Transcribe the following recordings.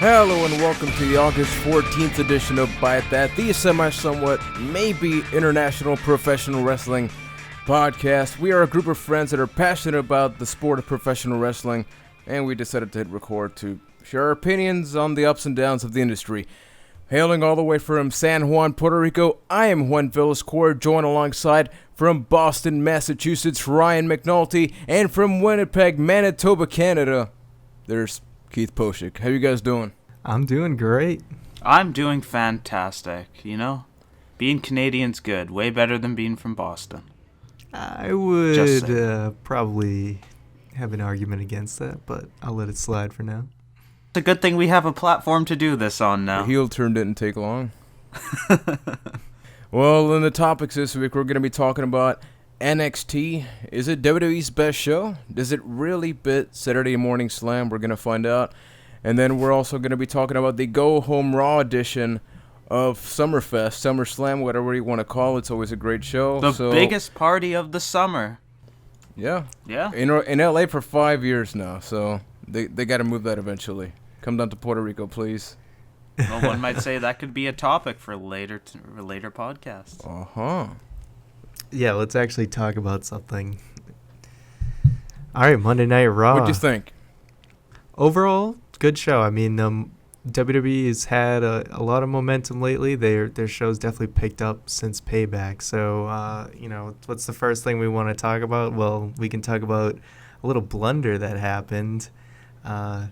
Hello and welcome to the August 14th edition of Byte That, the semi-somewhat, maybe international professional wrestling podcast. We are a group of friends that are passionate about the sport of professional wrestling, and we decided to hit record to share our opinions on the ups and downs of the industry. Hailing all the way from San Juan, Puerto Rico, I am Juan Villasqueur, joined alongside from Boston, Massachusetts, Ryan McNulty, and from Winnipeg, Manitoba, Canada, there's Keith Poshik. How you guys doing? I'm doing great. I'm doing fantastic, you know? Being Canadian's good. Way better than being from Boston. I would probably have an argument against that, but I'll let it slide for now. It's a good thing we have a platform to do this on now. The heel turn didn't take long. Well, in the topics this week, we're going to be talking about NXT. Is it WWE's best show? Does it really beat Saturday Morning Slam? We're going to find out. And then we're also going to be talking about the Go Home Raw edition of Summerfest, SummerSlam, whatever you want to call it. It's always a great show. The biggest party of the summer. Yeah. Yeah. In LA for 5 years now, so they got to move that eventually. Come down to Puerto Rico, please. Well, one might say that could be a topic for later podcasts. Uh-huh. Yeah, let's actually talk about something. All right, Monday Night Raw. What'd you think? Overall, good show. I mean, WWE has had a lot of momentum lately. Their show's definitely picked up since Payback. So, what's the first thing we want to talk about? Well, we can talk about a little blunder that happened. I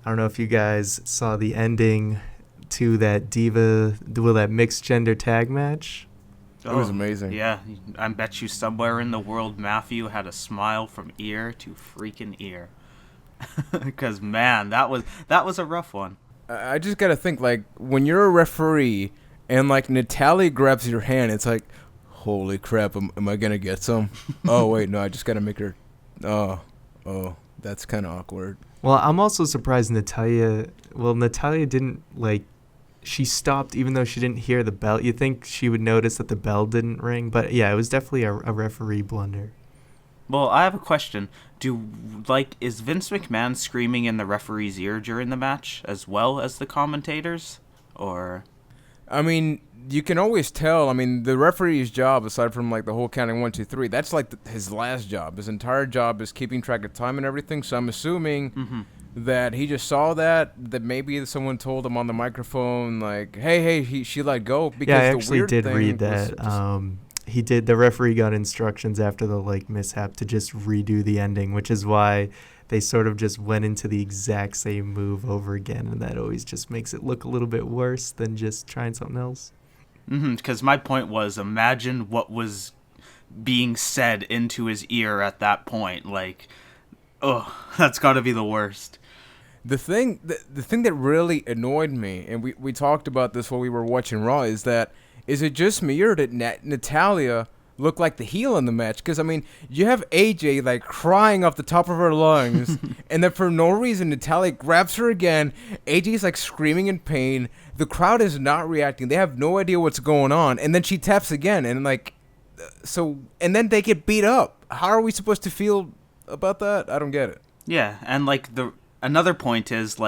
don't know if you guys saw the ending to that mixed gender tag match. It was amazing. Yeah, I bet you somewhere in the world Matthew had a smile from ear to freaking ear. Because, man, that was a rough one. I just got to think, like, when you're a referee and, like, Natalia grabs your hand, it's like, holy crap, am I going to get some? Oh, wait, no, I just got to make her. Oh, that's kind of awkward. Well, I'm also surprised Natalia didn't, she stopped even though she didn't hear the bell. You think she would notice that the bell didn't ring, but yeah, it was definitely a referee blunder. Well, I have a question. Is Vince McMahon screaming in the referee's ear during the match as well as the commentators? Or, I mean, you can always tell. I mean, the referee's job, aside from like the whole counting 1, 2, 3, that's like his last job. His entire job is keeping track of time and everything. So I'm assuming that he just saw that maybe someone told him on the microphone, like, hey, she let go. Because yeah, I actually did read that. The referee got instructions after the mishap to just redo the ending, which is why they sort of just went into the exact same move over again, and that always just makes it look a little bit worse than just trying something else. Because my point was, imagine what was being said into his ear at that point. That's got to be the worst. The thing that really annoyed me, and we talked about this while we were watching Raw, is it just me or did Natalia look like the heel in the match? Because, I mean, you have AJ, crying off the top of her lungs, and then for no reason, Natalia grabs her again. AJ's, screaming in pain. The crowd is not reacting. They have no idea what's going on. And then she taps again, and, and then they get beat up. How are we supposed to feel about that? I don't get it. Yeah, and, another point is,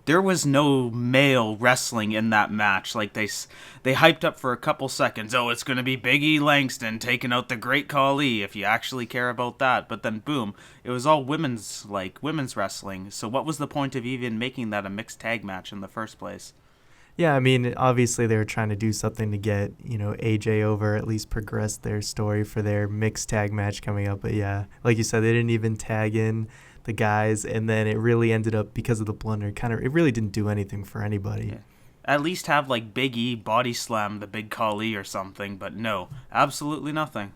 there was no male wrestling in that match. They hyped up for a couple seconds. Oh, it's going to be Big E Langston taking out the Great Khali, if you actually care about that. But then, boom, it was all women's wrestling. So what was the point of even making that a mixed tag match in the first place? Yeah, I mean, obviously they were trying to do something to get, AJ over, at least progress their story for their mixed tag match coming up. But yeah, like you said, they didn't even tag in the guys, and then it really ended up, because of the blunder, it really didn't do anything for anybody. Yeah. At least have Big E body slam the Big Khali or something, but no, absolutely nothing.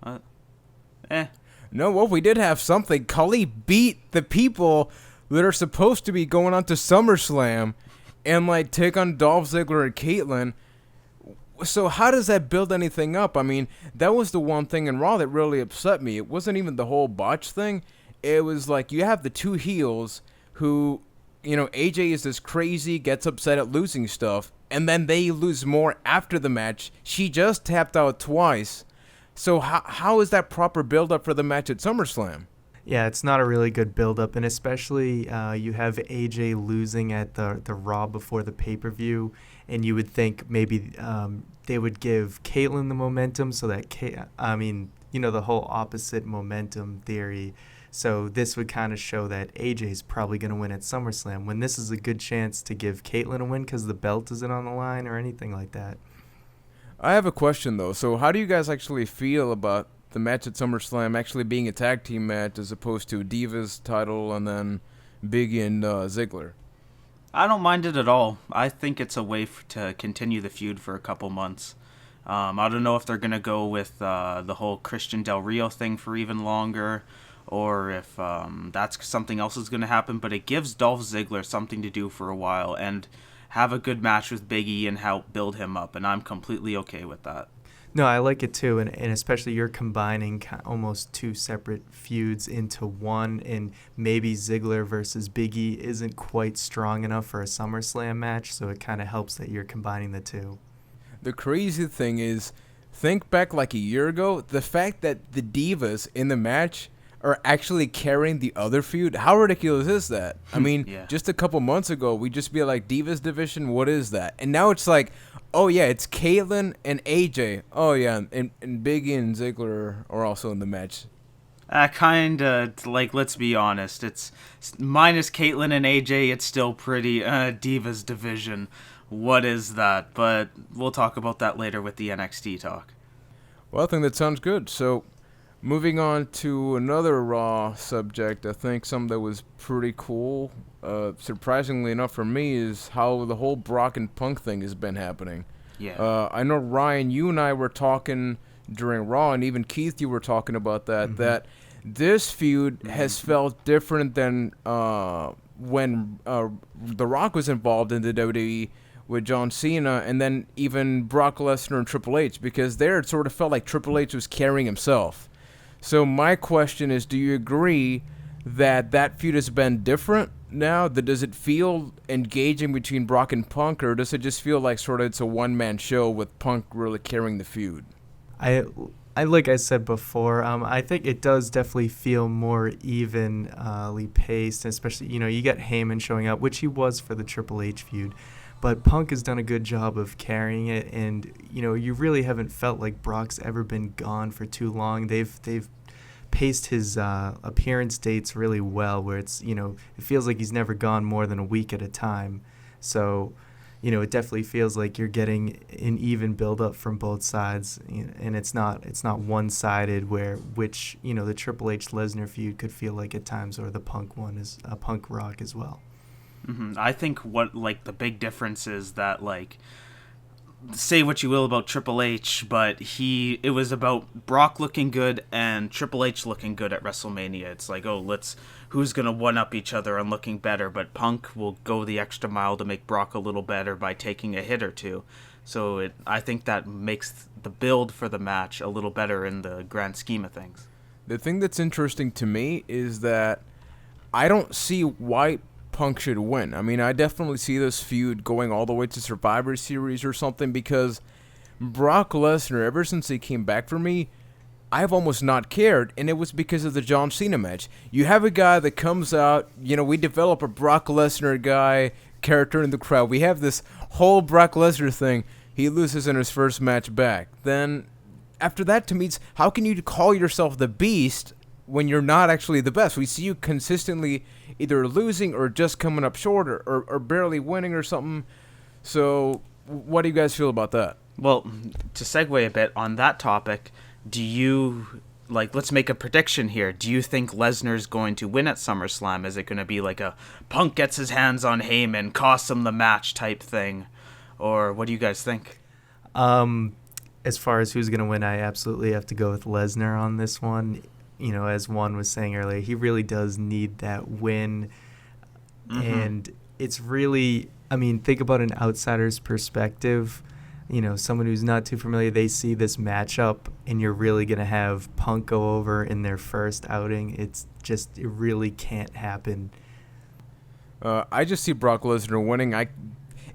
No, well, we did have something. Khali beat the people that are supposed to be going on to SummerSlam and take on Dolph Ziggler and Caitlyn. So how does that build anything up? I mean, that was the one thing in Raw that really upset me. It wasn't even the whole botch thing. It was you have the two heels who, AJ is this crazy, gets upset at losing stuff, and then they lose more after the match. She just tapped out twice. So how is that proper build-up for the match at SummerSlam? Yeah, it's not a really good build-up, and especially you have AJ losing at the Raw before the pay-per-view, and you would think maybe they would give Caitlyn the momentum so that the whole opposite momentum theory. So this would kind of show that AJ's probably going to win at SummerSlam, when this is a good chance to give Caitlyn a win because the belt isn't on the line or anything like that. I have a question, though. So how do you guys actually feel about the match at SummerSlam actually being a tag team match as opposed to Divas title and then Biggie and Ziggler? I don't mind it at all. I think it's a way to continue the feud for a couple months. I don't know if they're going to go with the whole Christian Del Rio thing for even longer, or if that's something else is going to happen, but it gives Dolph Ziggler something to do for a while and have a good match with Big E and help build him up, and I'm completely okay with that. No, I like it too, and especially you're combining almost two separate feuds into one, and maybe Ziggler versus Big E isn't quite strong enough for a SummerSlam match, so it kind of helps that you're combining the two. The crazy thing is, think back like a year ago, the fact that the Divas in the match are actually carrying the other feud. How ridiculous is that? I mean, just a couple months ago, we'd just be like, Divas division, what is that? And now it's like, oh, yeah, it's Caitlyn and AJ. Oh, yeah, and Biggie and Ziggler are also in the match. Let's be honest, it's minus Caitlyn and AJ, it's still pretty Divas division. What is that? But we'll talk about that later with the NXT talk. Well, I think that sounds good. So, moving on to another Raw subject, I think something that was pretty cool, surprisingly enough for me, is how the whole Brock and Punk thing has been happening. Yeah. I know, Ryan, you and I were talking during Raw, and even Keith, you were talking about that, that this feud has felt different than when The Rock was involved in the WWE with John Cena, and then even Brock Lesnar and Triple H, because there it sort of felt like Triple H was carrying himself. So my question is, do you agree that feud has been different now? Does it feel engaging between Brock and Punk, or does it just feel like sort of it's a one-man show with Punk really carrying the feud? I like I said before, I think it does definitely feel more evenly paced, especially, you get Heyman showing up, which he was for the Triple H feud. But Punk has done a good job of carrying it, and you really haven't felt like Brock's ever been gone for too long. They've paced his appearance dates really well, where it's it feels like he's never gone more than a week at a time. So it definitely feels like you're getting an even build up from both sides, and it's not one-sided which the Triple H Lesnar feud could feel like at times, or the Punk one is a Punk Rock as well. I think the big difference is that, say what you will about Triple H, but it was about Brock looking good and Triple H looking good at WrestleMania. It's like, who's going to one-up each other on looking better, but Punk will go the extra mile to make Brock a little better by taking a hit or two. So I think that makes the build for the match a little better in the grand scheme of things. The thing that's interesting to me is that I don't see why Punk should win. I mean, I definitely see this feud going all the way to Survivor Series or something, because Brock Lesnar, ever since he came back for me, I've almost not cared, and it was because of the John Cena match. You have a guy that comes out, we develop a Brock Lesnar guy character in the crowd. We have this whole Brock Lesnar thing. He loses in his first match back. Then, after that, to me, it's, how can you call yourself the Beast when you're not actually the best? We see you consistently either losing or just coming up short or barely winning or something. So what do you guys feel about that? Well, to segue a bit on that topic, do you, let's make a prediction here. Do you think Lesnar's going to win at SummerSlam? Is it going to be like a Punk gets his hands on Heyman, costs him the match type thing? Or what do you guys think? As far as who's going to win, I absolutely have to go with Lesnar on this one. As Juan was saying earlier, he really does need that win. And it's really, think about an outsider's perspective. Someone who's not too familiar, they see this matchup, and you're really going to have Punk go over in their first outing. It really can't happen. I just see Brock Lesnar winning.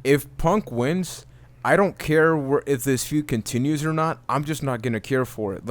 If Punk wins, I don't care if this feud continues or not. I'm just not going to care for it.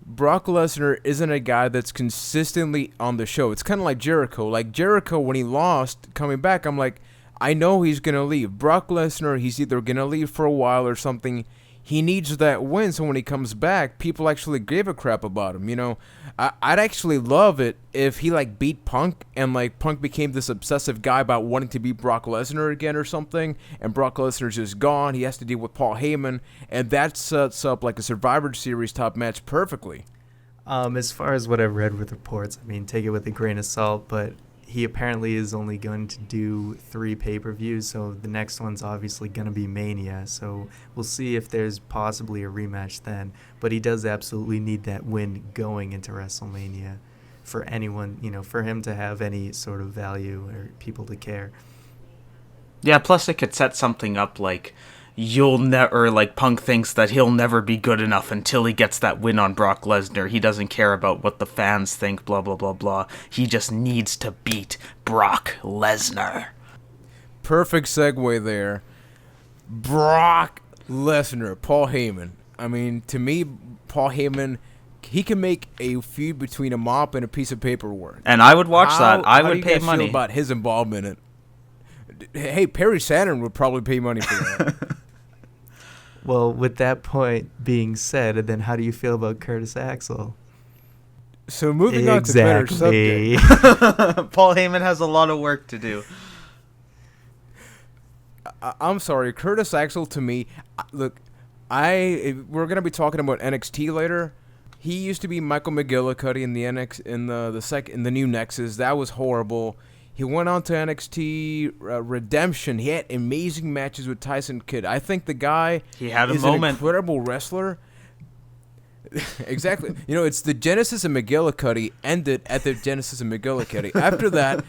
Brock Lesnar isn't a guy that's consistently on the show. It's kind of like Jericho. Like Jericho, when he lost, coming back, I'm like, I know he's going to leave. Brock Lesnar, he's either going to leave for a while or something. He needs that win, so when he comes back, people actually give a crap about him. You know, I'd actually love it if he like beat Punk and like Punk became this obsessive guy about wanting to beat Brock Lesnar again or something, and Brock Lesnar's just gone. He has to deal with Paul Heyman, and that sets up like a Survivor Series top match perfectly. As far as what I've read with reports, I mean, take it with a grain of salt, but he apparently is only going to do 3 pay-per-views, so the next one's obviously going to be Mania. So we'll see if there's possibly a rematch then. But he does absolutely need that win going into WrestleMania for anyone, you know, for him to have any sort of value or people to care. Yeah, plus it could set something up like Punk thinks that he'll never be good enough until he gets that win on Brock Lesnar. He doesn't care about what the fans think, blah, blah, blah, blah. He just needs to beat Brock Lesnar. Perfect segue there. Brock Lesnar, Paul Heyman. I mean, to me, Paul Heyman, he can make a feud between a mop and a piece of paperwork. And I would watch that. I would pay money. How do you guys feel about his involvement in it? Hey, Perry Saturn would probably pay money for that. Well, with that point being said, then how do you feel about Curtis Axel? So moving on to better subject. Paul Heyman has a lot of work to do. I'm sorry, Curtis Axel to me, look, we're going to be talking about NXT later. He used to be Michael McGillicuddy in the new Nexus. That was horrible. He went on to NXT Redemption. He had amazing matches with Tyson Kidd. I think the guy is an incredible wrestler. Exactly. You know, it's the Genesis of McGillicuddy ended at the Genesis of McGillicuddy. After that,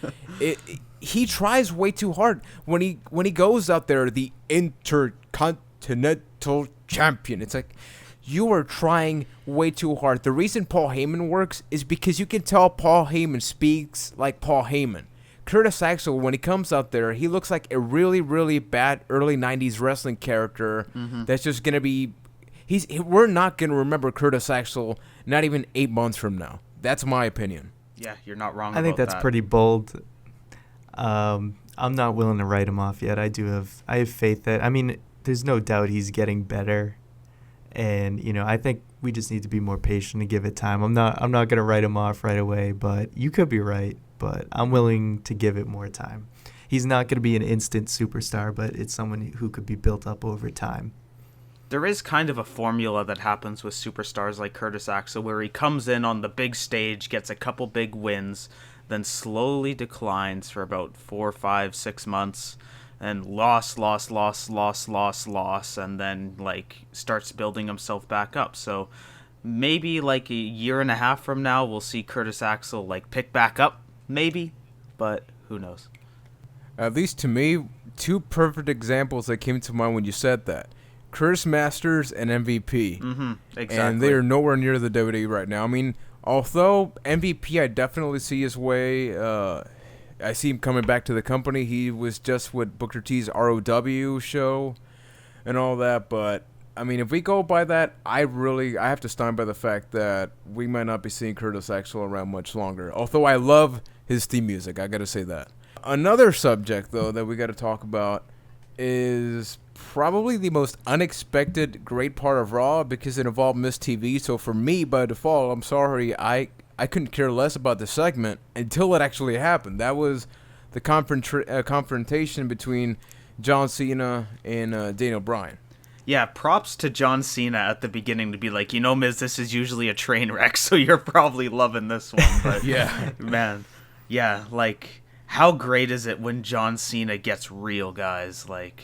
he tries way too hard. When he goes out there, the Intercontinental Champion, it's like, you are trying way too hard. The reason Paul Heyman works is because you can tell Paul Heyman speaks like Paul Heyman. Curtis Axel, when he comes out there, he looks like a really, really bad early 90s wrestling character that's just going to be... We're not going to remember Curtis Axel not even 8 months from now. That's my opinion. Yeah, you're not wrong I think that's pretty bold. I'm not willing to write him off yet. I have faith that... I mean, there's no doubt he's getting better. And, you know, I think we just need to be more patient and give it time. I'm not going to write him off right away, but you could be right. But I'm willing to give it more time. He's not going to be an instant superstar, but it's someone who could be built up over time. There is kind of a formula that happens with superstars like Curtis Axel, where he comes in on the big stage, gets a couple big wins, then slowly declines for about 4, 5, 6 months, and loss, and then like starts building himself back up. So maybe like a year and a half from now, we'll see Curtis Axel like pick back up. Maybe, but who knows? At least to me, 2 perfect examples that came to mind when you said that. Curtis Masters and MVP. Exactly. And they are nowhere near the WWE right now. I mean, although MVP I definitely see his way. I see him coming back to the company. He was just with Booker T's ROW show and all that. But, I mean, if we go by that, I have to stand by the fact that we might not be seeing Curtis Axel around much longer. Although I love his theme music, I got to say that. Another subject, though, that we got to talk about is probably the most unexpected great part of Raw because it involved Miss TV. So for me, by default, I'm sorry, I couldn't care less about the segment until it actually happened. That was the confrontation between John Cena and Daniel Bryan. Yeah, props to John Cena at the beginning to be like, you know, Miz, this is usually a train wreck, so you're probably loving this one. But yeah, man, yeah, like, how great is it when John Cena gets real, guys? Like,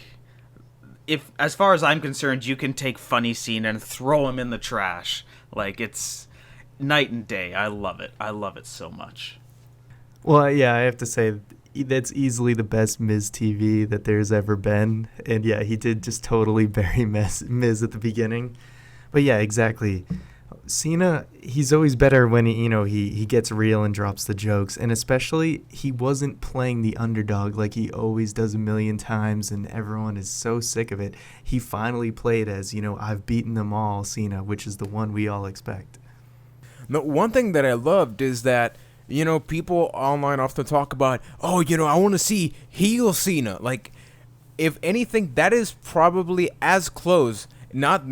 if, as far as I'm concerned, you can take funny Cena and throw him in the trash. Like, it's night and day. I love it. I love it so much. Well, yeah, I have to say that's easily the best Miz TV that there's ever been. And yeah, he did just totally bury Miz at the beginning. But yeah, exactly. Cena, he's always better when he gets real and drops the jokes. And especially, he wasn't playing the underdog like he always does a million times, and everyone is so sick of it. He finally played as, I've beaten them all, Cena, which is the one we all expect. The one thing that I loved is that, people online often talk about, oh, I want to see heel Cena. Like, if anything, that is probably as close. Not.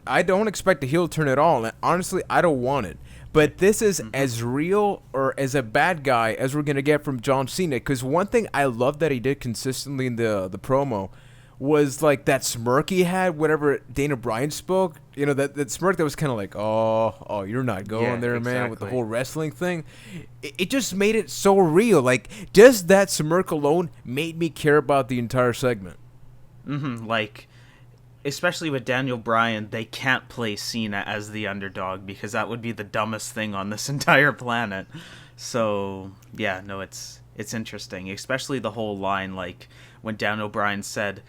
I don't expect a heel turn at all. And honestly, I don't want it. But this is as real or as a bad guy as we're gonna get from John Cena. Because one thing I love that he did consistently in the promo was like that smirk he had whenever Dana Bryan spoke. That smirk that was kind of like, oh, you're not going there, man, with the whole wrestling thing. It just made it so real. Like, just that smirk alone made me care about the entire segment. Like, especially with Daniel Bryan, they can't play Cena as the underdog because that would be the dumbest thing on this entire planet. So, yeah, no, it's interesting, especially the whole line, like, when Daniel Bryan said,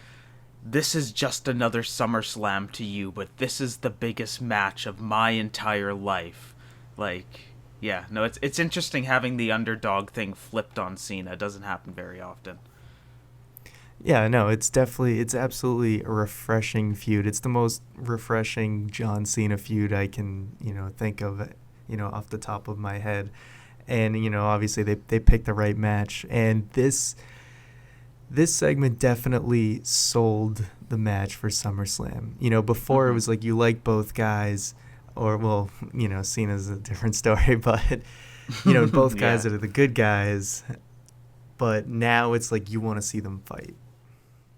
"This is just another SummerSlam to you, but this is the biggest match of my entire life." Like, yeah, no, it's interesting having the underdog thing flipped on Cena. It doesn't happen very often. Yeah, no, it's absolutely a refreshing feud. It's the most refreshing John Cena feud I can, think of, off the top of my head. And, obviously they picked the right match. And this segment definitely sold the match for SummerSlam. Before it was like you like both guys, or, well, Cena's a different story, but, both guys are the good guys. But now it's like you want to see them fight.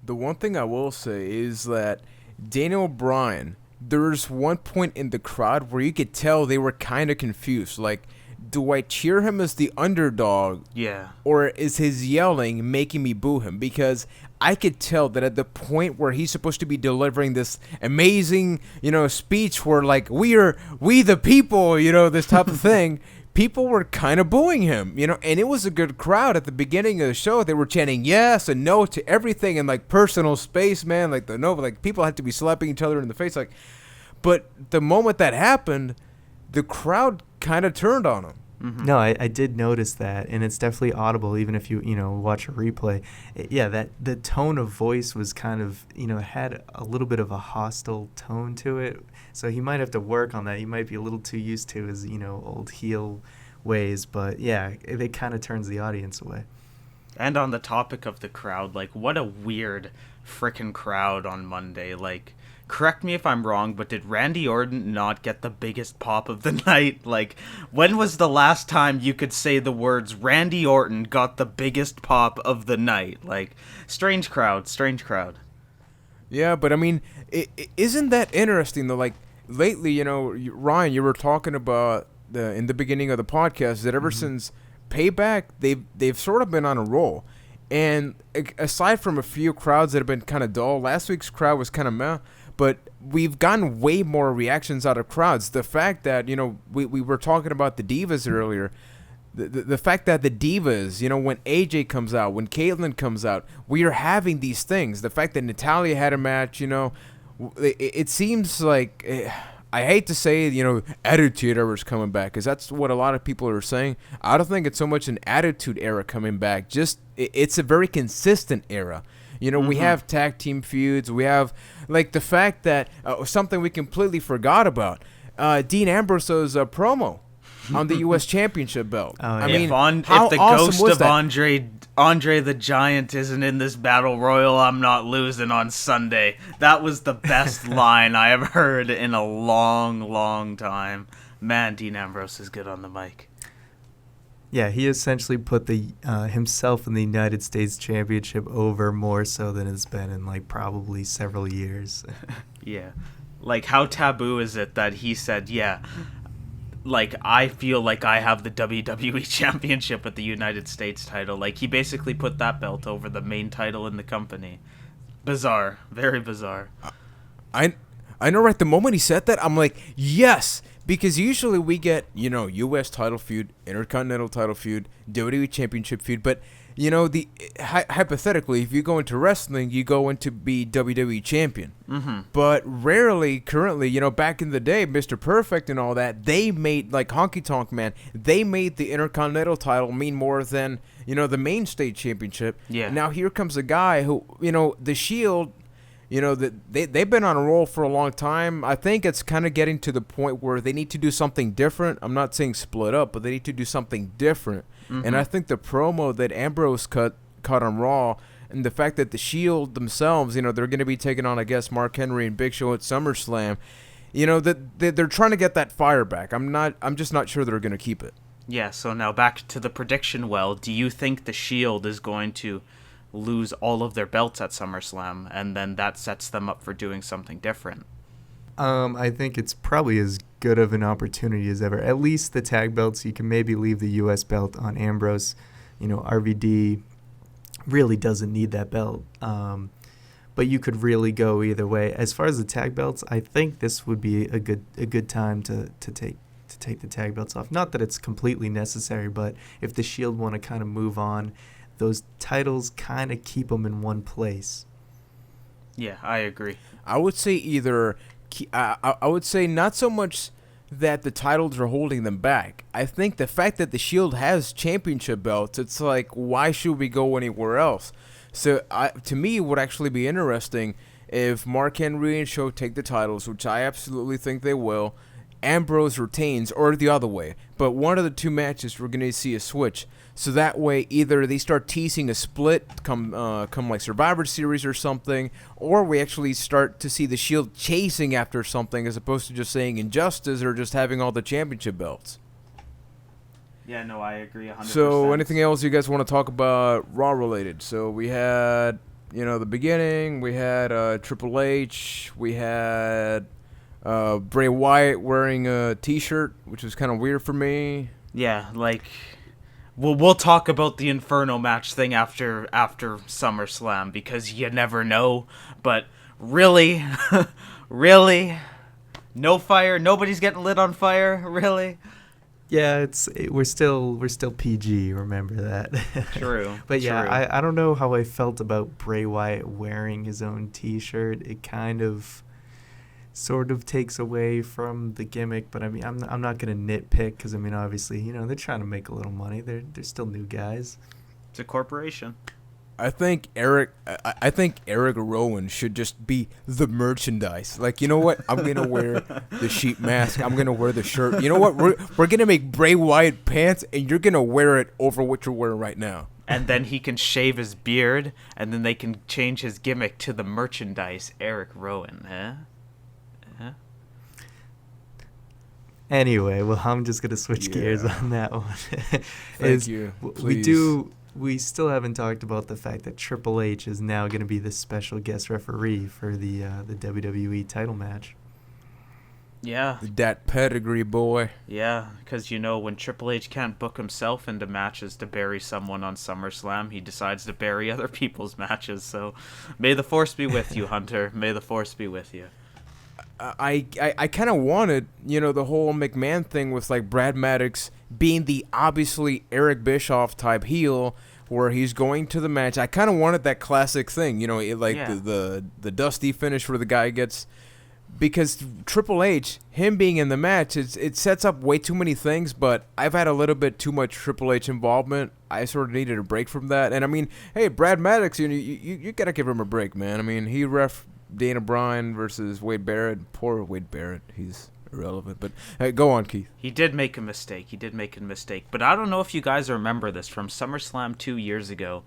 The one thing I will say is that Daniel Bryan, there's one point in the crowd where you could tell they were kind of confused. Like, do I cheer him as the underdog? Yeah. Or is his yelling making me boo him? Because I could tell that at the point where he's supposed to be delivering this amazing, speech where, like, we the people, this type of thing, people were kind of booing him, and it was a good crowd at the beginning of the show. They were chanting yes and no to everything and, like, personal space, man, like, people had to be slapping each other in the face, like, but the moment that happened, the crowd kind of turned on him. No, I did notice that, and it's definitely audible, even if you watch a replay. That the tone of voice was kind of had a little bit of a hostile tone to it. So he might have to work on that. He might be a little too used to his old heel ways, but yeah, it kind of turns the audience away. And on the topic of the crowd, like, what a weird frickin' crowd on Monday. Like, correct me if I'm wrong, but did Randy Orton not get the biggest pop of the night? Like, when was the last time you could say the words Randy Orton got the biggest pop of the night? Like, strange crowd. Yeah, but I mean, isn't that interesting though? Like, lately, Ryan, you were talking about in the beginning of the podcast that ever since Payback, they've sort of been on a roll. And aside from a few crowds that have been kind of dull, last week's crowd was kind of meh. But we've gotten way more reactions out of crowds. The fact that, we were talking about the Divas earlier. The fact that the Divas, when AJ comes out, when Caitlyn comes out, we are having these things. The fact that Natalya had a match, it seems like, I hate to say, Attitude Era is coming back, because that's what a lot of people are saying. I don't think it's so much an Attitude Era coming back. Just, it's a very consistent era. We have tag team feuds. We have, like, the fact that something we completely forgot about, Dean Ambrose's promo on the U.S. Championship belt. Oh, yeah. I mean, if the ghost of Andre the Giant isn't in this battle royal, I'm not losing on Sunday. That was the best line I have heard in a long, long time. Man, Dean Ambrose is good on the mic. Yeah, he essentially put the himself in the United States Championship over more so than it's been in, like, probably several years. Yeah. Like, how taboo is it that he said, yeah, like, I feel like I have the WWE Championship with the United States title. Like, he basically put that belt over the main title in the company. Bizarre. Very bizarre. I know, right? The moment he said that, I'm like, yes! Because usually we get, U.S. title feud, Intercontinental title feud, WWE Championship feud, but, hypothetically, if you go into wrestling, you go into be WWE Champion. But rarely, currently, back in the day, Mr. Perfect and all that, they made, like Honky Tonk Man, they made the Intercontinental title mean more than, the main state championship. Yeah. Now here comes a guy who, the Shield, You know, that they've been on a roll for a long time. I think it's kind of getting to the point where they need to do something different. I'm not saying split up, but they need to do something different. Mm-hmm. And I think the promo that Ambrose cut on Raw, and the fact that the Shield themselves, you know, they're going to be taking on, I guess, Mark Henry and Big Show at SummerSlam. You know, that they're trying to get that fire back. I'm just not sure they're going to keep it. Yeah, so now back to the prediction well. Do you think the Shield is going to lose all of their belts at SummerSlam, and then that sets them up for doing something different? I think it's probably as good of an opportunity as ever. At least the tag belts, you can maybe leave the U.S. belt on Ambrose. You know, RVD really doesn't need that belt. But you could really go either way. As far as the tag belts, I think this would be a good time to take the tag belts off. Not that it's completely necessary, but if the Shield want to kind of move on, those titles kind of keep them in one place. Yeah, I agree. I would say either. I would say not so much that the titles are holding them back. I think the fact that the Shield has championship belts, it's like, why should we go anywhere else? So to me, it would actually be interesting if Mark Henry and Show take the titles, which I absolutely think they will. Ambrose retains, or the other way. But one of the two matches, we're going to see a switch. So that way, either they start teasing a split come like Survivor Series or something, or we actually start to see the Shield chasing after something as opposed to just saying Injustice or just having all the championship belts. Yeah, no, I agree 100%. So anything else you guys want to talk about Raw related? So we had, you know, the beginning, we had Triple H, we had Bray Wyatt wearing a T-shirt, which was kind of weird for me. Yeah, like, we'll talk about the Inferno match thing after SummerSlam, because you never know. But really, really, no fire. Nobody's getting lit on fire. Really. Yeah, we're still PG. Remember that. True. But yeah, true. I don't know how I felt about Bray Wyatt wearing his own T-shirt. It kind of sort of takes away from the gimmick, but I mean, I'm not gonna nitpick because I mean, obviously, you know, they're trying to make a little money. They're still new guys. It's a corporation. I think Eric Rowan should just be the merchandise. Like, you know what? I'm gonna wear the sheep mask. I'm gonna wear the shirt. You know what? We're gonna make Bray Wyatt pants, and you're gonna wear it over what you're wearing right now. And then he can shave his beard, and then they can change his gimmick to the merchandise Eric Rowan. Huh? Anyway, well, I'm just gonna switch gears on that one. Thank you. Please. We still haven't talked about the fact that Triple H is now going to be the special guest referee for the WWE title match. Yeah. That pedigree boy. Yeah, because, you know, when Triple H can't book himself into matches to bury someone on SummerSlam, he decides to bury other people's matches. So may the force be with you, Hunter. May the force be with you. I kind of wanted, you know, the whole McMahon thing with, like, Brad Maddox being the obviously Eric Bischoff type heel where he's going to the match. I kind of wanted that classic thing, you know, the dusty finish where the guy gets, because Triple H, him being in the match, it sets up way too many things, but I've had a little bit too much Triple H involvement. I sort of needed a break from that. And I mean, hey, Brad Maddox, you got to give him a break, man. I mean, he ref Dana Bryan versus Wade Barrett. Poor Wade Barrett. He's irrelevant. But hey, go on, Keith. He did make a mistake. But I don't know if you guys remember this from SummerSlam 2 years ago.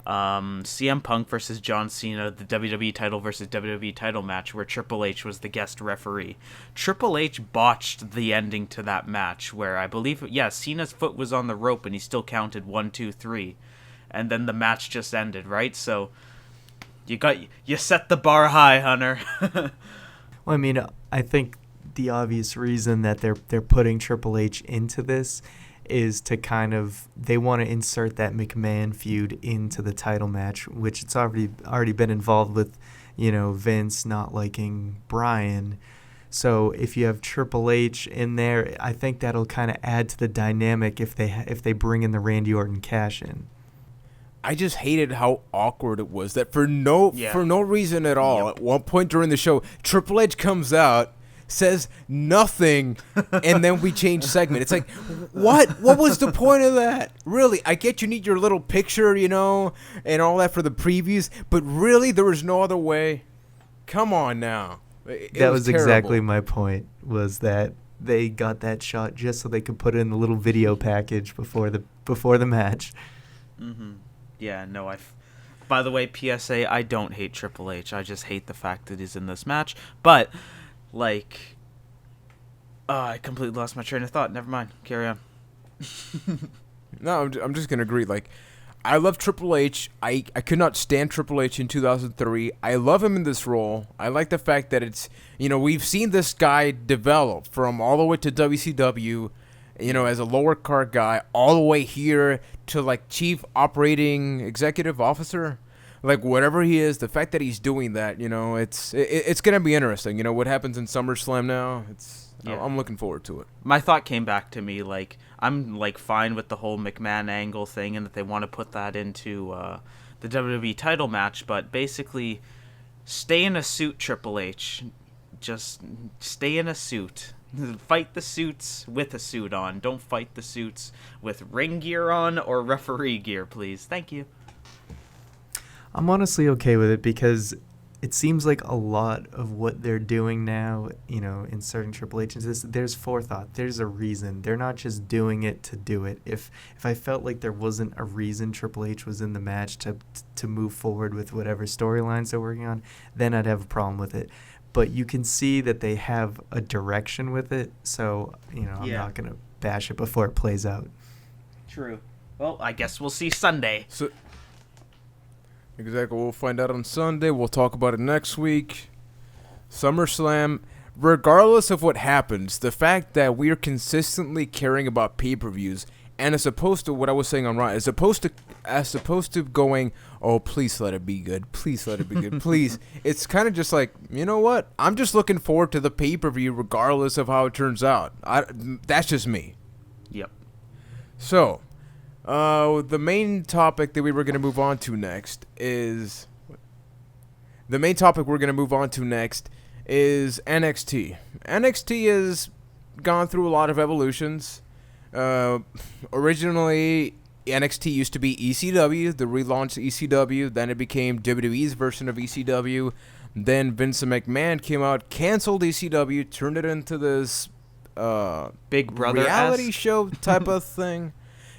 CM Punk versus John Cena, the WWE title versus WWE title match where Triple H was the guest referee. Triple H botched the ending to that match where I believe, Cena's foot was on the rope and he still counted 1, 2, 3. And then the match just ended, right? So you set the bar high, Hunter. Well, I mean, I think the obvious reason that they're putting Triple H into this is to kind of, they want to insert that McMahon feud into the title match, which it's already been involved with, you know, Vince not liking Bryan. So if you have Triple H in there, I think that'll kind of add to the dynamic if they bring in the Randy Orton cash in. I just hated how awkward it was that for no reason at all. Yep. At one point during the show, Triple H comes out, says nothing, and then we change segment. It's like, what? What was the point of that? Really, I get you need your little picture, you know, and all that for the previews, but really there was no other way. Come on now. That was terrible. exactly my point, was that they got that shot just so they could put it in the little video package before the match. Mm-hmm. Yeah, no, by the way, PSA, I don't hate Triple H. I just hate the fact that he's in this match. But, like, I completely lost my train of thought. Never mind. Carry on. No, I'm just going to agree. Like, I love Triple H. I could not stand Triple H in 2003. I love him in this role. I like the fact that it's, we've seen this guy develop from all the way to WCW, as a lower card guy, all the way here to, like, chief operating executive officer. Like, whatever he is, the fact that he's doing that, it's going to be interesting. What happens in SummerSlam now, I'm looking forward to it. My thought came back to me, like, I'm, like, fine with the whole McMahon angle thing and that they want to put that into the WWE title match, but basically, stay in a suit, Triple H. Just stay in a suit. Fight the suits with a suit on. Don't fight the suits with ring gear on or referee gear, please. Thank you. I'm honestly okay with it because it seems like a lot of what they're doing now, inserting Triple H into this, there's forethought. There's a reason. They're not just doing it to do it. If I felt like there wasn't a reason Triple H was in the match to move forward with whatever storylines they're working on, then I'd have a problem with it. But you can see that they have a direction with it, so, I'm not going to bash it before it plays out. True. Well, I guess we'll see Sunday. So, exactly. We'll find out on Sunday. We'll talk about it next week. SummerSlam. Regardless of what happens, the fact that we're consistently caring about pay-per-views, and as opposed to what I was saying on Raw, as opposed to going, oh, please let it be good. Please let it be good. Please. It's kind of just like, you know what? I'm just looking forward to the pay-per-view regardless of how it turns out. That's just me. Yep. So, the main topic that we were going to move on to next is... NXT. NXT has gone through a lot of evolutions. Originally, NXT used to be ECW, the relaunched ECW. Then it became WWE's version of ECW. Then Vince McMahon came out, canceled ECW, turned it into this Big Brother reality show type of thing.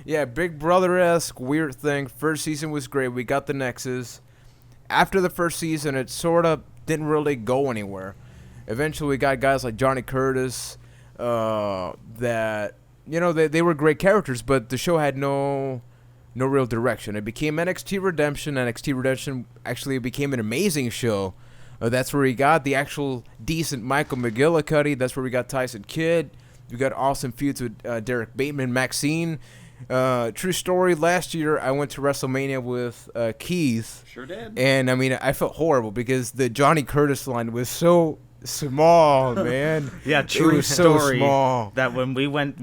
Yeah, Big Brother-esque weird thing. First season was great. We got the Nexus. After the first season, it sort of didn't really go anywhere. Eventually, we got guys like Johnny Curtis that, they were great characters, but the show had no real direction. It became NXT Redemption. NXT Redemption actually became an amazing show. That's where we got the actual decent Michael McGillicuddy. That's where we got Tyson Kidd. We got awesome feuds with Derek Bateman, Maxine. True story, last year I went to WrestleMania with Keith. Sure did. And, I felt horrible because the Johnny Curtis line was so small, man. Yeah, true it was story. So small. That when we went,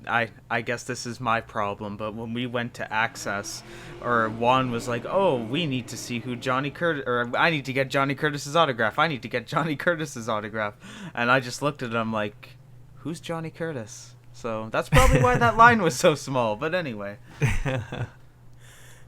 I guess this is my problem, but when we went to Access, or Juan was like, oh, we need to see who Johnny Curtis, or I need to get Johnny Curtis's autograph. I need to get Johnny Curtis's autograph. And I just looked at him like, who's Johnny Curtis? So that's probably why that line was so small. But anyway.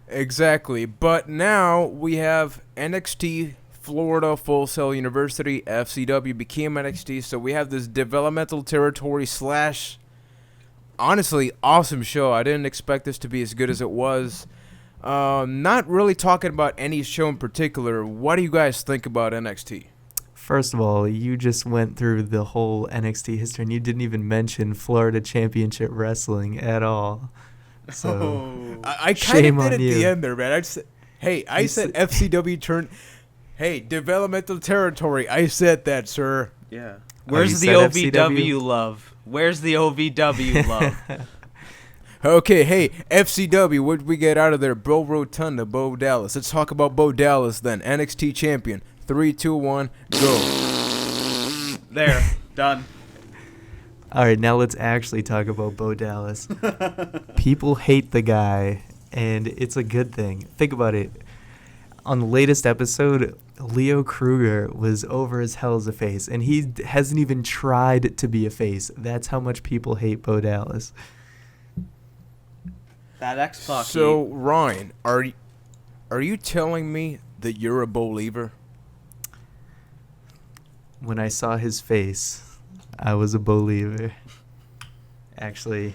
Exactly. But now we have NXT Florida Full Sail University, FCW, became NXT. So we have this developmental territory / honestly, awesome show. I didn't expect this to be as good as it was. Not really talking about any show in particular. What do you guys think about NXT? First of all, you just went through the whole NXT history, and you didn't even mention Florida Championship Wrestling at all. So, I kind of did at the end there, man. I said FCW turned. Hey, developmental territory. I said that, sir. Yeah. Where's the OVW love? Where's the OVW love? Okay, hey, FCW, what did we get out of there? Bo Rotunda, Bo Dallas. Let's talk about Bo Dallas then. NXT champion. 3, 2, 1, go. There, done. All right, now let's actually talk about Bo Dallas. People hate the guy, and it's a good thing. Think about it. On the latest episode, Leo Kruger was over as hell as a face, and he hasn't even tried to be a face. That's how much people hate Bo Dallas. That X-Pac. So, Ryan, are you telling me that you're a believer? when I saw his face, I was a believer. Actually,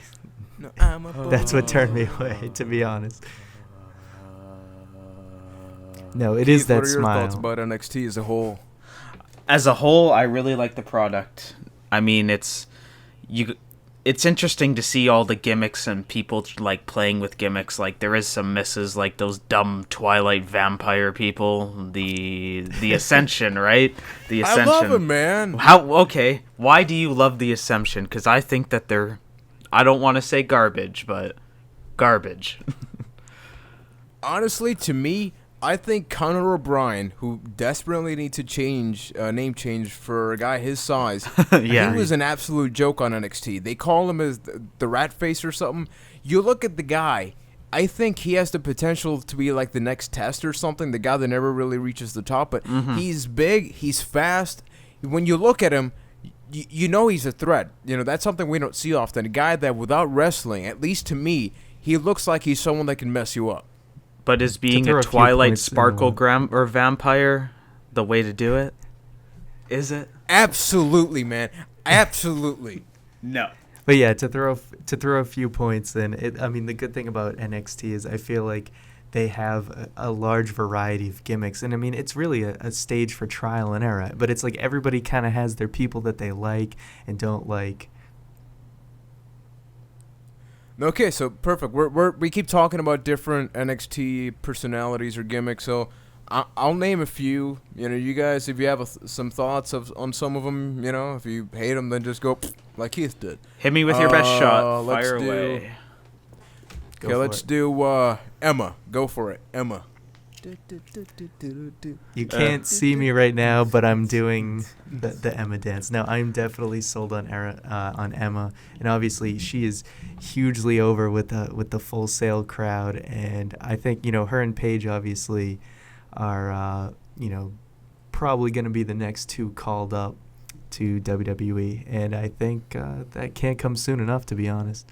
No, I'm a that's what turned me away, to be honest. No, it is Keith, that what are your smile. thoughts about NXT as a whole? As a whole, I really like the product. I mean, it's interesting to see all the gimmicks and people like playing with gimmicks. Like there is some misses, like those dumb Twilight vampire people. The Ascension, right? The Ascension. I love him, man. How? Okay, why do you love the Ascension? Because I think that they're, I don't want to say garbage, but garbage. Honestly, to me, I think Conor O'Brien, who desperately needs to change name change for a guy his size, Yeah. he was an absolute joke on NXT. They call him as the rat face or something. You look at the guy, I think he has the potential to be like the next Test or something, the guy that never really reaches the top, but he's big, he's fast. When you look at him, you know he's a threat. You know, that's something we don't see often. A guy that without wrestling, at least to me, he looks like he's someone that can mess you up. But is being throw a a few Twilight points in Sparkle the- or vampire the way to do it? Is it? Absolutely, man. Absolutely. No. But yeah, to throw a few points in, I mean, the good thing about NXT is I feel like they have a large variety of gimmicks. And I mean, it's really a stage for trial and error. But it's like everybody kind of has their people that they like and don't like. Okay, so perfect. We keep talking about different NXT personalities or gimmicks. So I'll name a few. You know, you guys, if you have some thoughts on some of them, you know, if you hate them, then just go like Keith did. Hit me with your best shot. let's Fire do- away. Okay, let's do Emma. Go for it, Emma. You can't see me right now, but I'm doing the Emma dance. Now, I'm definitely sold on Emma, and obviously she is hugely over with the Full Sail crowd, and I think, you know, her and Paige obviously are you know, probably going to be the next two called up to WWE, and I think that can't come soon enough, to be honest.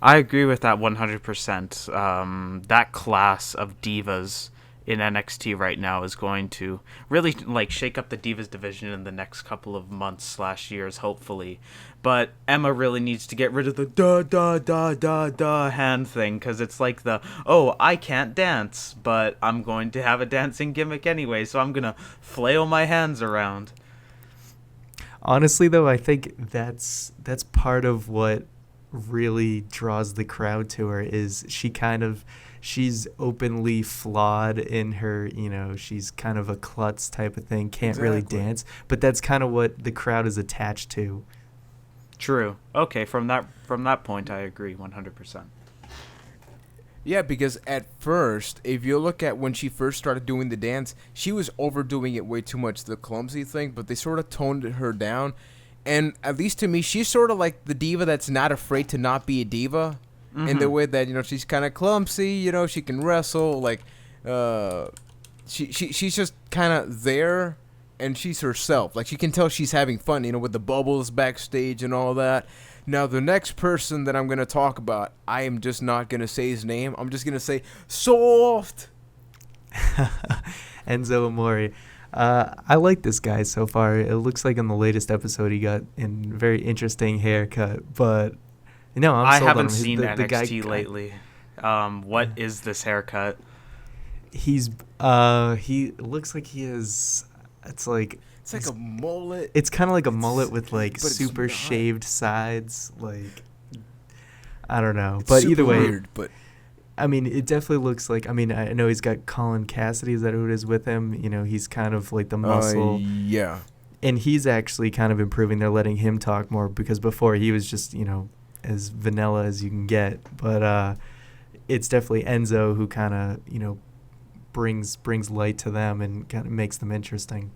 I agree with that 100%. That class of divas in NXT right now is going to really like shake up the divas division in the next couple of months / years, hopefully. But Emma really needs to get rid of the da hand thing, because it's like the, oh, I can't dance, but I'm going to have a dancing gimmick anyway, so I'm gonna flail my hands around. Honestly, though, I think that's part of what really draws the crowd to her is she's openly flawed in her, you know, she's kind of a klutz type of thing, can't really dance, but that's kind of what the crowd is attached to. True. Okay, from that point, I agree 100%. Yeah, because at first, if you look at when she first started doing the dance, she was overdoing it way too much, the clumsy thing, but they sort of toned her down. And at least to me, she's sort of like the diva that's not afraid to not be a diva. In the way that, you know, she's kind of clumsy, you know, she can wrestle, like, she's just kind of there, and she's herself. Like, you can tell she's having fun, you know, with the bubbles backstage and all that. Now, the next person that I'm going to talk about, I am just not going to say his name. I'm just going to say, Soft! Enzo Amore. I like this guy so far. It looks like in the latest episode he got a very interesting haircut, but no, I sold on haven't him. seen the NXT guy, lately. What is this haircut? He looks like he is. It's like a mullet. It's kind of like a mullet with like but it's super not. shaved sides. Like, I don't know, It's but super either way, weird, but I mean, it definitely looks like. I mean, I know he's got Colin Cassidy. Is that who it is with him? You know, he's kind of like the muscle. yeah. And he's actually kind of improving. They're letting him talk more because before he was just, you know, as vanilla as you can get. But it's definitely Enzo who kind of, you know, brings light to them and kind of makes them interesting.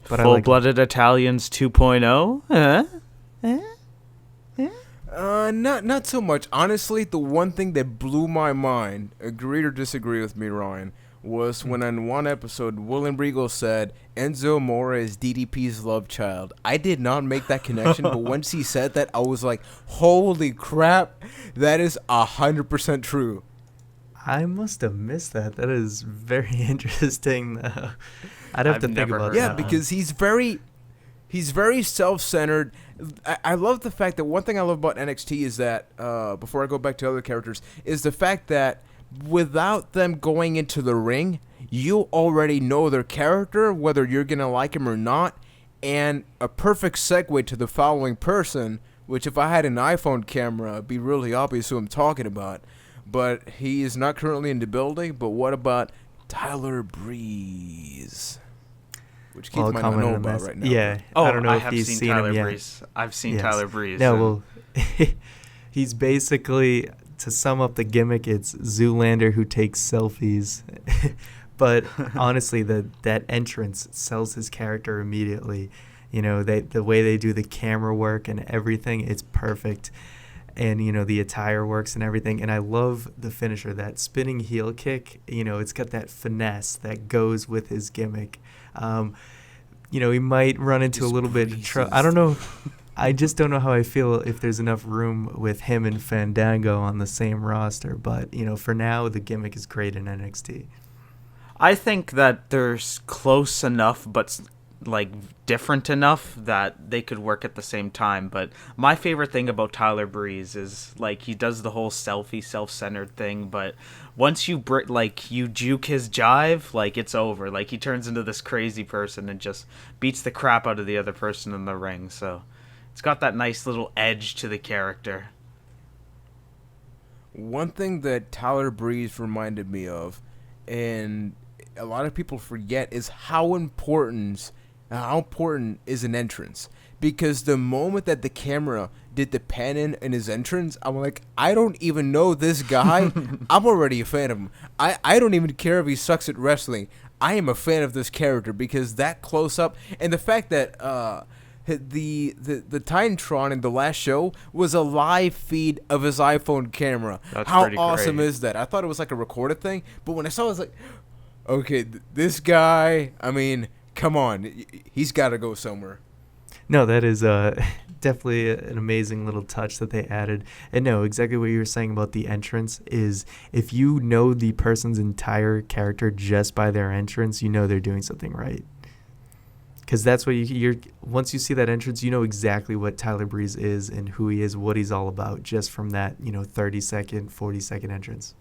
But Full-blooded Italians 2.0? Huh? Not so much. Honestly, the one thing that blew my mind, agree or disagree with me, Ryan, was when on one episode, William Regal said, Enzo Amore is DDP's love child. I did not make that connection, but once he said that, I was like, holy crap, that is 100% true. I must have missed that. That is very interesting. I'd have to think about that. Yeah, because he's very... He's very self-centered. I love the fact that one thing I love about NXT is that, before I go back to other characters, is the fact that without them going into the ring, you already know their character, whether you're going to like him or not. And a perfect segue to the following person, which if I had an iPhone camera, it'd be really obvious who I'm talking about. But he is not currently in the building. But what about Tyler Breeze? Which Keith might not know about right now. Yeah. Oh, I don't know I if have he's seen seen Tyler him yet. Breeze. I've seen Yes. Tyler Breeze. No, well, he's basically, to sum up the gimmick, it's Zoolander who takes selfies. But honestly, that entrance sells his character immediately. You know, the way they do the camera work and everything, it's perfect. And, you know, the attire works and everything. And I love the finisher, that spinning heel kick. You know, it's got that finesse that goes with his gimmick. You know, he might run into a little bit of trouble. I don't know. I just don't know how I feel if there's enough room with him and Fandango on the same roster. But, you know, for now, the gimmick is great in NXT. I think that there's close enough, but like different enough that they could work at the same time. But my favorite thing about Tyler Breeze is like he does the whole selfie, self-centered thing. But once you you juke his jive, like it's over. Like he turns into this crazy person and just beats the crap out of the other person in the ring. So it's got that nice little edge to the character. One thing that Tyler Breeze reminded me of, and a lot of people forget, is how important is an entrance. Because the moment that the camera did the pan in his entrance, I'm like, I don't even know this guy. I'm already a fan of him. I don't even care if he sucks at wrestling. I am a fan of this character because that close up and the fact that the Titantron in the last show was a live feed of his iPhone camera. That's how pretty awesome great. is that? I thought it was like a recorded thing, but when I saw it, I was like, okay, this guy, I mean, come on, he's got to go somewhere. No, that is definitely an amazing little touch that they added. And no, exactly what you were saying about the entrance is if you know the person's entire character just by their entrance, you know they're doing something right. Because that's what you're. Once you see that entrance, you know exactly what Tyler Breeze is and who he is, what he's all about, just from that 30-second, 40-second entrance.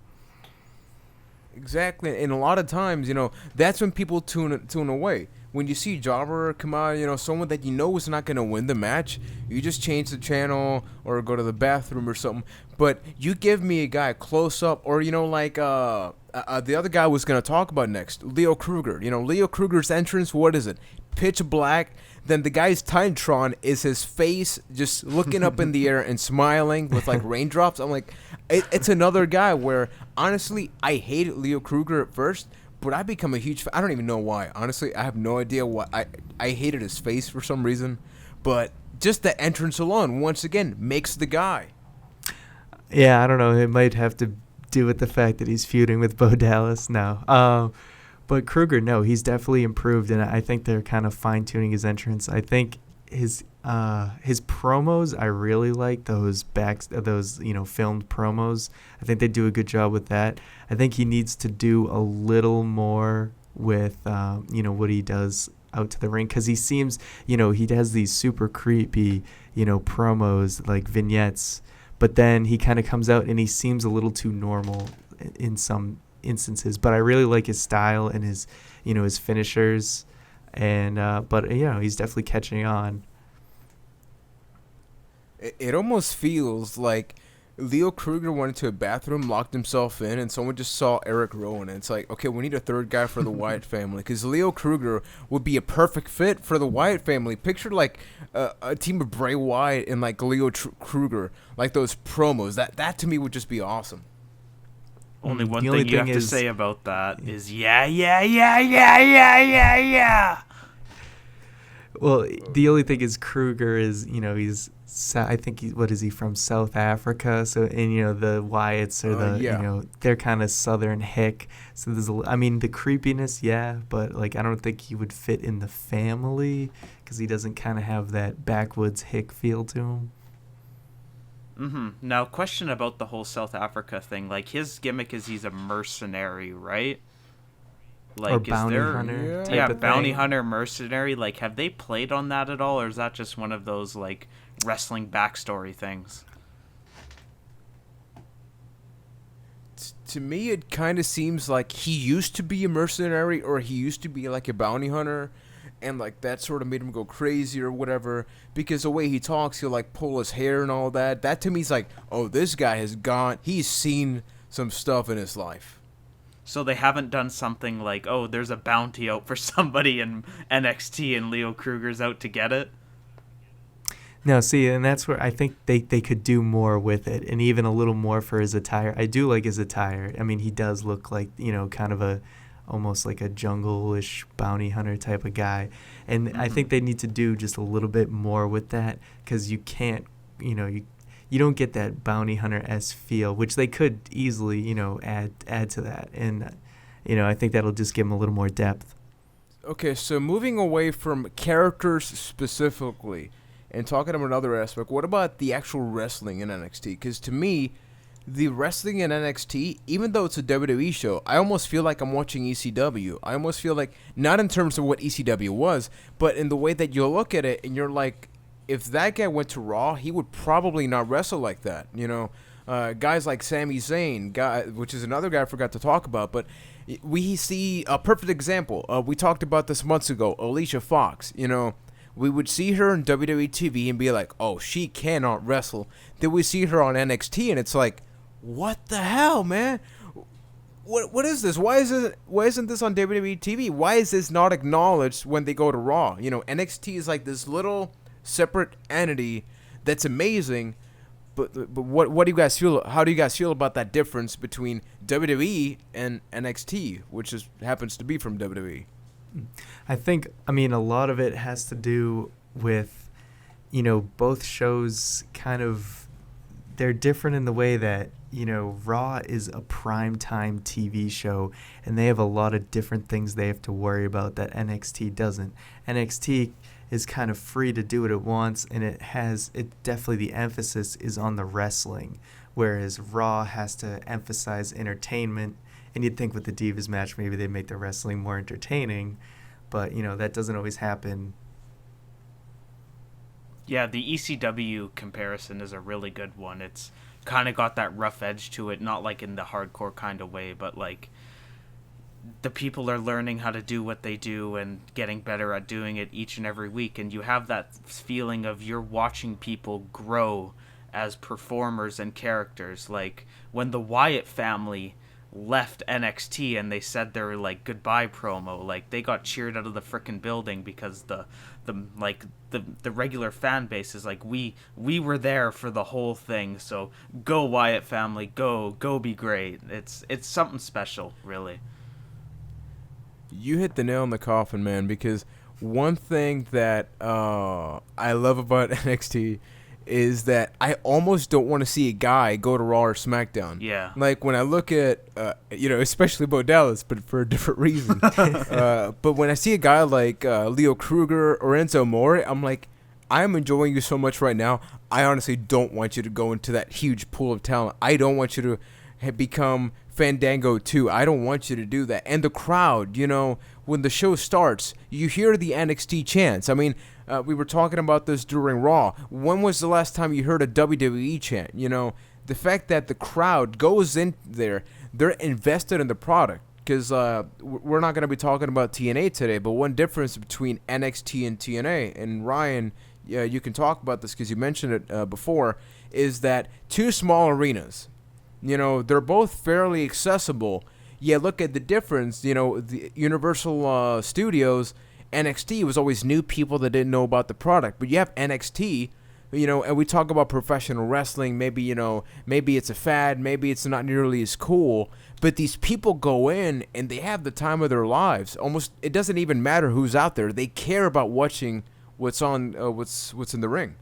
Exactly, and a lot of times, that's when people tune away. When you see Jobber come out, someone that you know is not going to win the match, you just change the channel or go to the bathroom or something. But you give me a guy close up, or like the other guy I was going to talk about next, Leo Kruger. Leo Kruger's entrance, what is it? Pitch black. Then the guy's Titantron is his face just looking up in the air and smiling with like raindrops. I'm like, it's another guy where honestly I hated Leo Kruger at first, but I become a huge fan. I don't even know why. Honestly, I have no idea why. I hated his face for some reason, but just the entrance alone, once again, makes the guy. Yeah, I don't know. It might have to do with the fact that he's feuding with Bo Dallas now. But Kruger, no, he's definitely improved, and I think they're kind of fine-tuning his entrance. I think his promos, I really like those filmed promos. I think they do a good job with that. I think he needs to do a little more with what he does out to the ring, because he seems, he has these super creepy, promos like vignettes, but then he kind of comes out and he seems a little too normal in some instances. But I really like his style and his finishers, and but he's definitely catching on. It almost feels like Leo Kruger went into a bathroom, locked himself in, and someone just saw Eric Rowan, and it's like, okay, we need a third guy for the Wyatt family, because Leo Kruger would be a perfect fit for the Wyatt family. Picture like a team of Bray Wyatt and like Leo Kruger, like those promos. That to me would just be awesome. Only one The thing only you thing have to is- say about that is yeah. Well, the only thing is Kruger is, I think what is he from South Africa? So, and the Wyatts are yeah. they're kind of Southern hick. So the creepiness, yeah, but like I don't think he would fit in the family because he doesn't kind of have that backwoods hick feel to him. Mm-hmm. Now, question about the whole South Africa thing. Like, his gimmick is he's a mercenary, right? Like, or is bounty there, hunter type yeah, of bounty thing. hunter, mercenary? Like, have they played on that at all, or is that just one of those like wrestling backstory things? To me, it kind of seems like he used to be a mercenary or he used to be like a bounty hunter, and like that sort of made him go crazy or whatever. Because the way he talks, he'll like pull his hair and all that. That to me is like, oh, this guy has gone. He's seen some stuff in his life. So they haven't done something like, oh, there's a bounty out for somebody in NXT and Leo Kruger's out to get it. No, see, and that's where I think they could do more with it, and even a little more for his attire. I do like his attire. I mean, he does look like, kind of almost like a jungle-ish bounty hunter type of guy. And I think they need to do just a little bit more with that, because you can't, you don't get that bounty hunter-esque feel, which they could easily, add to that. And, I think that'll just give him a little more depth. Okay, so moving away from characters specifically and talking about another aspect, what about the actual wrestling in NXT? Because to me, the wrestling in NXT, even though it's a WWE show, I almost feel like I'm watching ECW. I almost feel like, not in terms of what ECW was, but in the way that you look at it and you're like, if that guy went to Raw, he would probably not wrestle like that. Guys like Sami Zayn, which is another guy I forgot to talk about, but we see a perfect example. We talked about this months ago, Alicia Fox, We would see her in WWE TV and be like, oh, she cannot wrestle. Then we see her on NXT and it's like, what the hell, man? What is this? Why isn't this on WWE TV? Why is this not acknowledged when they go to Raw? NXT is like this little separate entity that's amazing. But what do you guys feel? How do you guys feel about that difference between WWE and NXT, which happens to be from WWE? I think, a lot of it has to do with, both shows kind of, they're different in the way that, Raw is a primetime TV show, and they have a lot of different things they have to worry about that NXT doesn't. NXT is kind of free to do what it wants, and it definitely, the emphasis is on the wrestling, whereas Raw has to emphasize entertainment. And you'd think with the Divas match, maybe they'd make the wrestling more entertaining, but, that doesn't always happen. Yeah, the ECW comparison is a really good one. It's kind of got that rough edge to it, not like in the hardcore kind of way, but like the people are learning how to do what they do and getting better at doing it each and every week. And you have that feeling of you're watching people grow as performers and characters. Like when the Wyatt family left NXT and they said their like goodbye promo, like they got cheered out of the frickin' building because the regular fan base is like, we were there for the whole thing, so go Wyatt family, go be great. It's something special, really. You hit the nail in the coffin, man, because one thing that I love about NXT is that I almost don't want to see a guy go to Raw or SmackDown. Yeah. Like, when I look at, especially Bo Dallas, but for a different reason. But when I see a guy like Leo Kruger or Enzo Amore, I'm like, I'm enjoying you so much right now. I honestly don't want you to go into that huge pool of talent. I don't want you to become Fandango 2. I don't want you to do that. And the crowd, when the show starts, you hear the NXT chants. I mean, we were talking about this during Raw. When was the last time you heard a WWE chant? The fact that the crowd goes in there, they're invested in the product. Because we're not going to be talking about TNA today, but one difference between NXT and TNA, and Ryan, you can talk about this because you mentioned it before, is that two small arenas. They're both fairly accessible. Yeah, look at the difference. The Universal Studios, NXT was always new people that didn't know about the product. But you have NXT, and we talk about professional wrestling. Maybe, maybe it's a fad. Maybe it's not nearly as cool. But these people go in and they have the time of their lives. Almost, it doesn't even matter who's out there. They care about watching what's on, what's in the ring.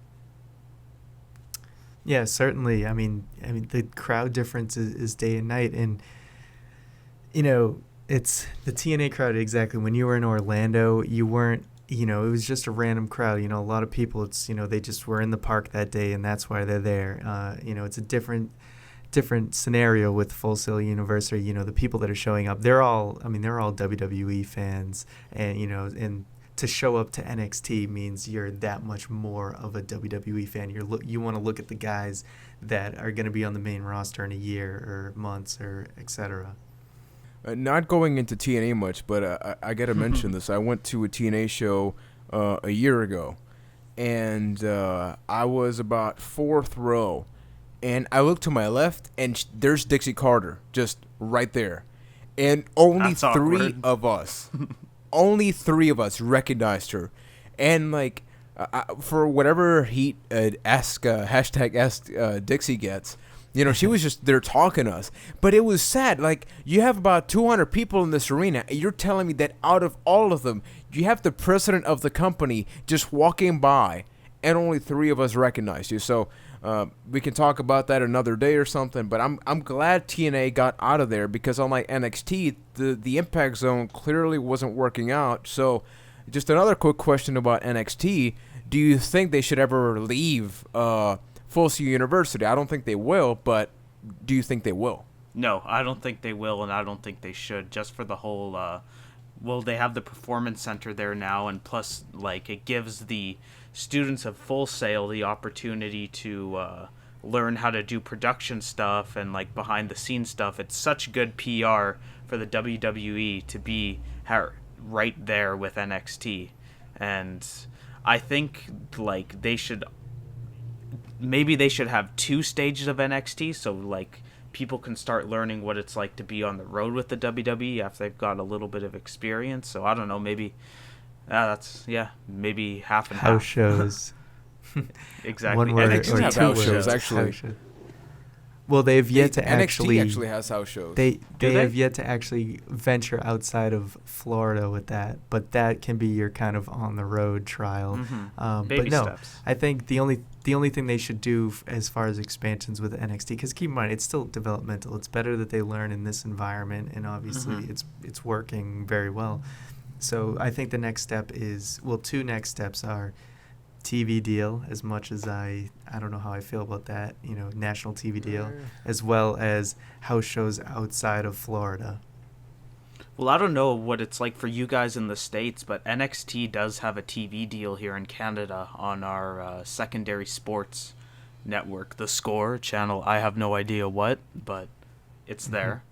Yeah, certainly. I mean, the crowd difference is day and night, and it's the TNA crowd exactly. When you were in Orlando, you weren't. It was just a random crowd. A lot of people. It's they just were in the park that day, and that's why they're there. It's a different different scenario with Full Sail University. You know, the people that are showing up, they're all WWE fans, and and to show up to NXT means you're that much more of a WWE fan. You want to look at the guys that are going to be on the main roster in a year or months or etc. Not going into TNA much, but I got to mention this. I went to a TNA show a year ago, and I was about fourth row, and I looked to my left, and there's Dixie Carter just right there, and only That's awkward. only three of us recognized her, and like for whatever heat hashtag ask Dixie gets. She was just there talking to us. But it was sad. Like, you have about 200 people in this arena. And you're telling me that out of all of them, you have the president of the company just walking by, and only three of us recognized you. So we can talk about that another day or something. But I'm glad TNA got out of there, because unlike NXT, the Impact Zone clearly wasn't working out. So just another quick question about NXT. Do you think they should ever leave Full Sail University? I don't think they will, but do you think they will? No, I don't think they will, and I don't think they should, just for the whole, they have the Performance Center there now, and plus, like, it gives the students of Full Sail the opportunity to learn how to do production stuff and, like, behind-the-scenes stuff. It's such good PR for the WWE to be right there with NXT, and I think, like, maybe they should have 2 stages of NXT, so like people can start learning what it's like to be on the road with the WWE after they've got a little bit of experience. So I don't know, maybe maybe half and half. House shows. Exactly. One word NXT or have two house words. shows, actually. House shows. Well, they've yet to NXT actually has house shows. They have yet to actually venture outside of Florida with that, but that can be your kind of on the road trial. Baby but no, steps. I think the only thing they should do as far as expansions with NXT, because keep in mind it's still developmental. It's better that they learn in this environment, and obviously it's working very well. So I think the next step is, well, 2 next steps are TV deal, as much as I don't know how I feel about that, national TV deal, as well as house shows outside of Florida. Well, I don't know what it's like for you guys in the States, but NXT does have a TV deal here in Canada on our secondary sports network, The Score channel. I have no idea what, but it's there.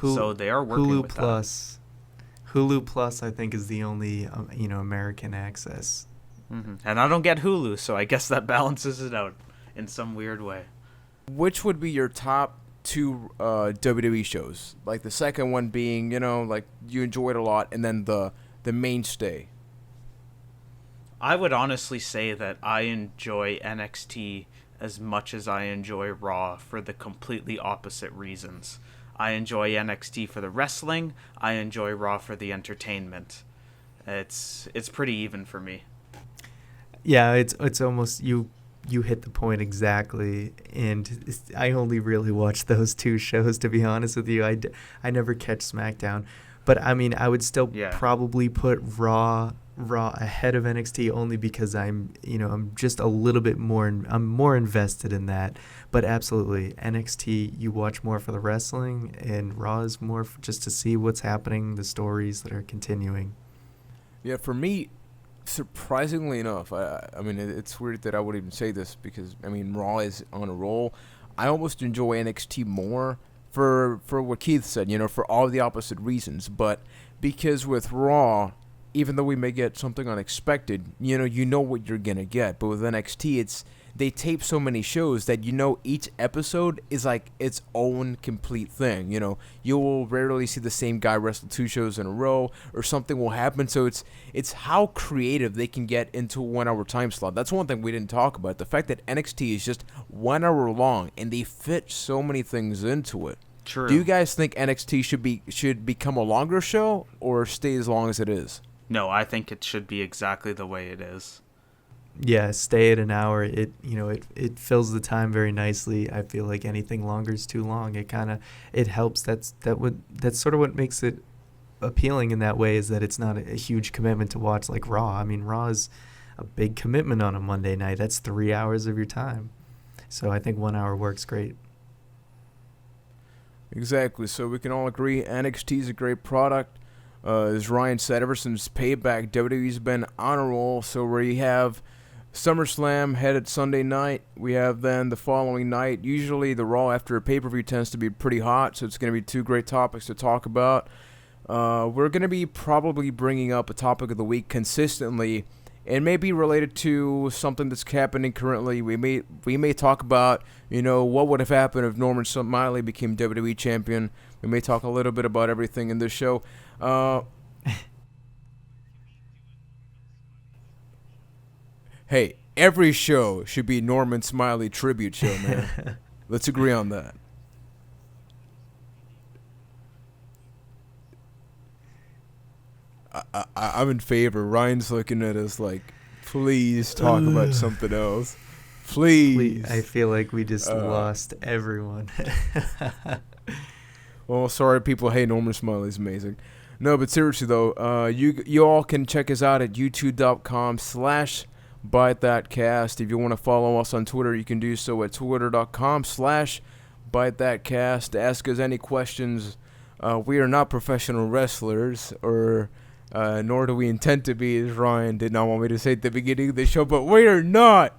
So they are working Hulu with Plus. Hulu Plus, I think, is the only American access. And I don't get Hulu, so I guess that balances it out in some weird way. Which would be your top 2 WWE shows? Like the second one being, like you enjoyed a lot, and then the mainstay. I would honestly say that I enjoy NXT as much as I enjoy Raw for the completely opposite reasons. I enjoy NXT for the wrestling. I enjoy Raw for the entertainment. It's pretty even for me. Yeah, it's almost you hit the point exactly, and I only really watch those 2 shows, to be honest with you. I never catch SmackDown, but I mean I would still probably put Raw ahead of NXT, only because I'm just a little bit more I'm more invested in that. But absolutely, NXT you watch more for the wrestling, and Raw is more just to see what's happening, the stories that are continuing. Yeah, for me, surprisingly enough, I mean, it's weird that I would even say this, because, I mean, Raw is on a roll. I almost enjoy NXT more for what Keith said, for all the opposite reasons. But because with Raw, even though we may get something unexpected, you know what you're going to get. But with NXT, they tape so many shows that each episode is like its own complete thing. You will rarely see the same guy wrestle 2 shows in a row, or something will happen. So it's how creative they can get into a 1-hour time slot. That's one thing we didn't talk about. The fact that NXT is just 1 hour long, and they fit so many things into it. True. Do you guys think NXT should become a longer show, or stay as long as it is? No, I think it should be exactly the way it is. Yeah, stay at an hour. It fills the time very nicely. I feel like anything longer is too long. It helps. That's sort of what makes it appealing in that way, is that it's not a huge commitment to watch like Raw. I mean, Raw is a big commitment on a Monday night. That's 3 hours of your time. So I think 1 hour works great. Exactly. So we can all agree NXT is a great product. As Ryan said, ever since Payback, WWE's been on a roll. So we have SummerSlam headed Sunday night. We have then the following night. Usually the Raw after a pay-per-view tends to be pretty hot, so it's going to be two great topics to talk about. We're going to be probably bringing up a topic of the week consistently. It may be related to something that's happening currently. We may talk about, what would have happened if Norman Smiley became WWE champion. We may talk a little bit about everything in this show. Hey, every show should be Norman Smiley tribute show, man. Let's agree on that. I'm in favor. Ryan's looking at us like, please talk about something else. Please. I feel like we just lost everyone. Well, sorry, people. Hey, Norman Smiley's amazing. No, but seriously, though, you all can check us out at youtube.com/ByteThatCast. If you want to follow us on Twitter, you can do so at twitter.com/ByteThatCast. Ask us any questions. We are not professional wrestlers, or nor do we intend to be, as Ryan did not want me to say at the beginning of the show, but we are not.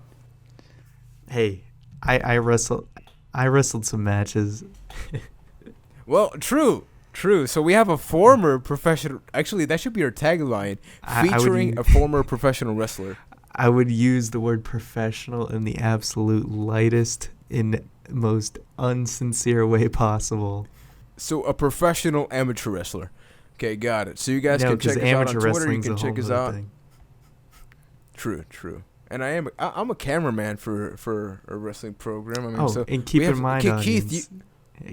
Hey, I wrestled some matches. Well, true. So we have a former professional. Actually, that should be our tagline, featuring a former professional wrestler. I would use the word professional in the absolute lightest, in most unsincere way possible. So a professional amateur wrestler. Okay, got it. So you guys can check us out on Twitter. You can check us out. True. And I'm a cameraman for a wrestling program. I mean, and keep in mind, Keith,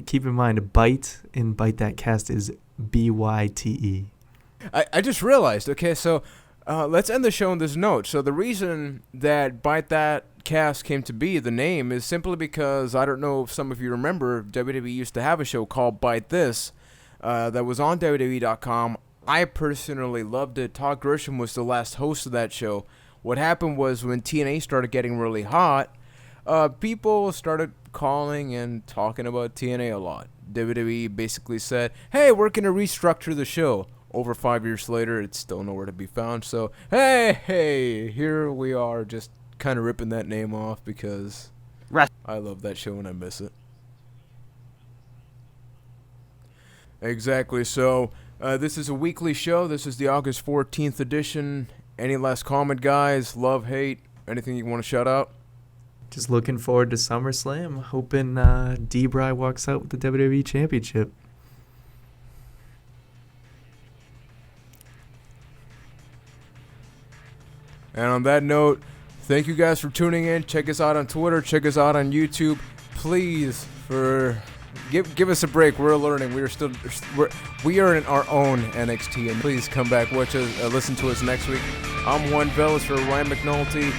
keep in mind, Byte in Byte That Cast is BYTE. I just realized. Okay, so let's end the show on this note. So the reason that Byte That Cast came to be, the name, is simply because, I don't know if some of you remember, WWE used to have a show called Byte This that was on WWE.com. I personally loved it. Todd Grisham was the last host of that show. What happened was, when TNA started getting really hot, people started calling and talking about TNA a lot. WWE basically said, hey, we're going to restructure the show. Over 5 years later, it's still nowhere to be found. So, hey, here we are, just kind of ripping that name off because I love that show and I miss it. Exactly. So, this is a weekly show. This is the August 14th edition. Any last comment, guys? Love, hate, anything you want to shout out? Just looking forward to SummerSlam. Hoping D-Bry walks out with the WWE Championship. And on that note, thank you guys for tuning in. Check us out on Twitter. Check us out on YouTube. Please, give us a break. We're learning. We are in our own NXT, and please come back, watch us, listen to us next week. I'm Juan Velas for Ryan McNulty,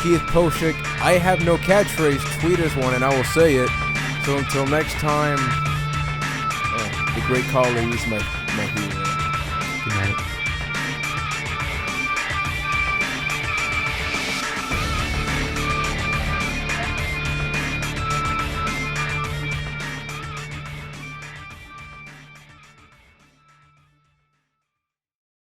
Keith Poshik. I have no catchphrase. Tweet us one, and I will say it. So until next time, the great Khali is my hero.